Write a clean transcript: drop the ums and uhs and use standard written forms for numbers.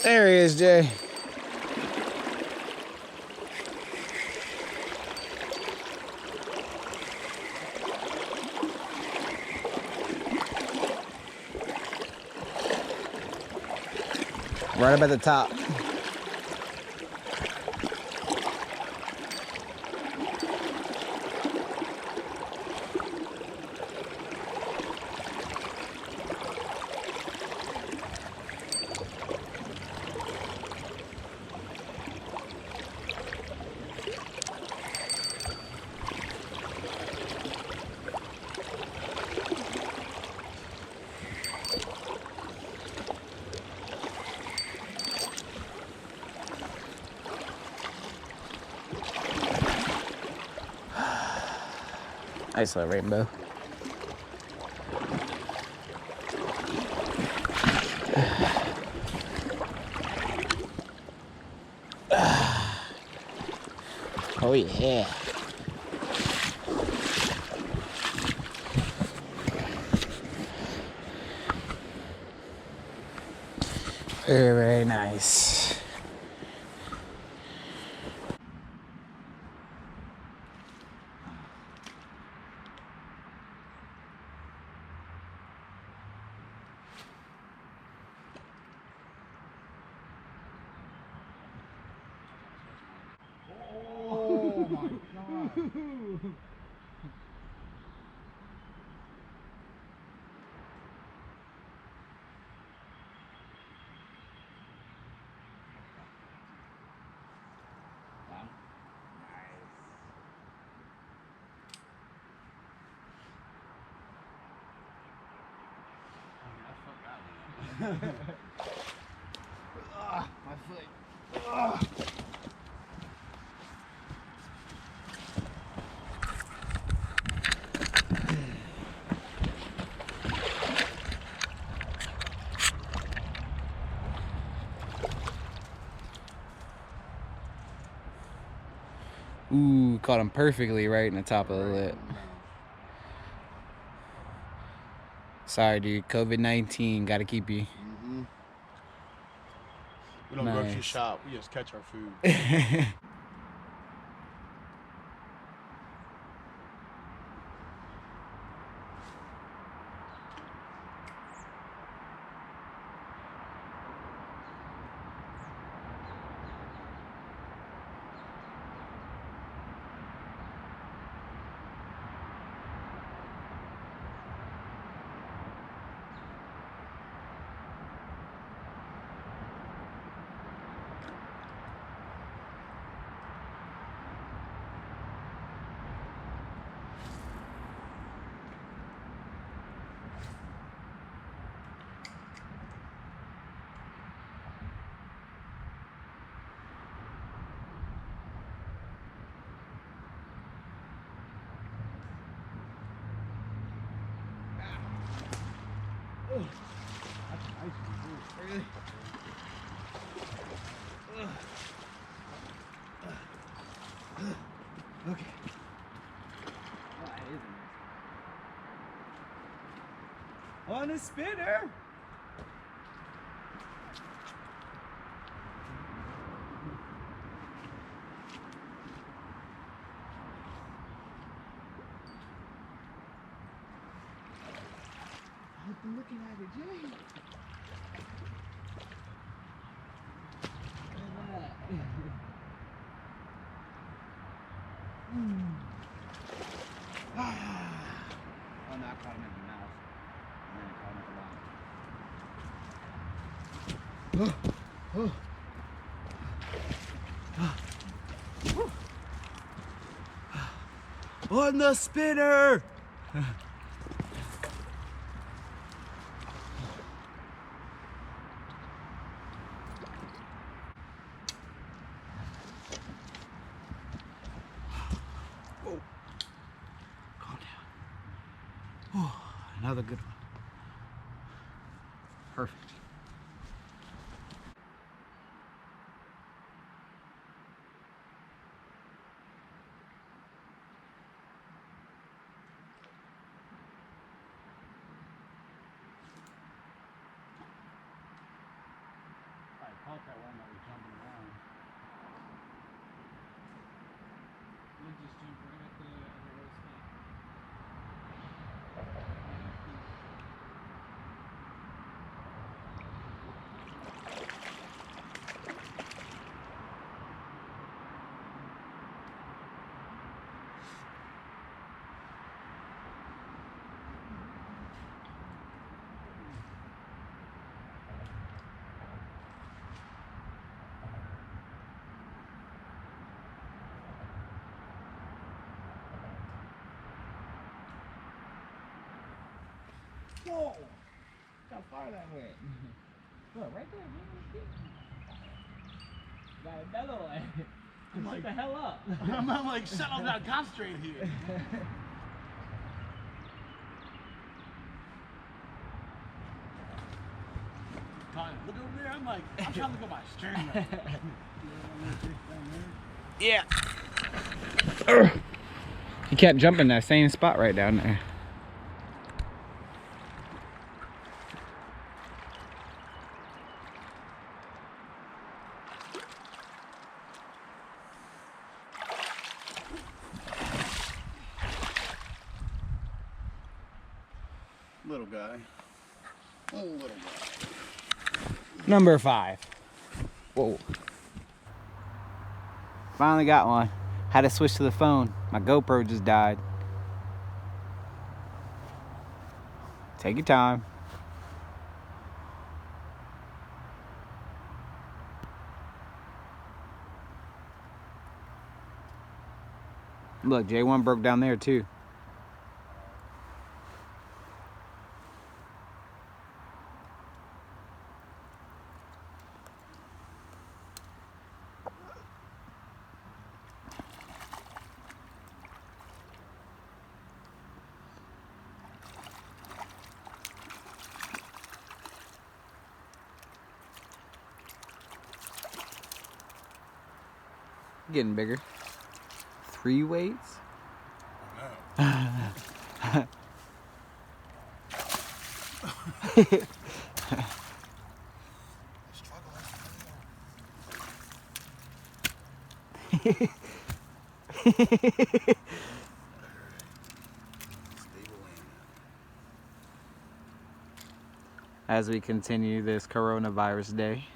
There he is, Jay. Right up at the top. Nice little rainbow. Oh yeah. Very, very nice. Oh my god. My foot. Ooh, caught him perfectly right in the top of the lip. Sorry, dude. COVID-19 got to keep you. We don't Nice. grocery shop. We just catch our food. Okay. On a spinner. I've been looking at it, Jay. Look at that. Oh no, I caught him in the mouth. And then I caught him at the bottom. On the spinner! Calm down. Oh, another good one. Perfect. Alright, Whoa! How far that went. Look, right there. Got another one. I'm Shut like, the hell up. I'm like, settle down, concentrate here. Connie, look over there. I'm like, I'm trying to look at my string. Yeah. He kept jumping that same spot right down there. Little guy. Oh, little guy. Number 5. Whoa. Finally got one. Had to switch to the phone. My GoPro just died. Take your time. Look, J1 broke down there too. Getting bigger. 3 weights? As we continue this coronavirus day.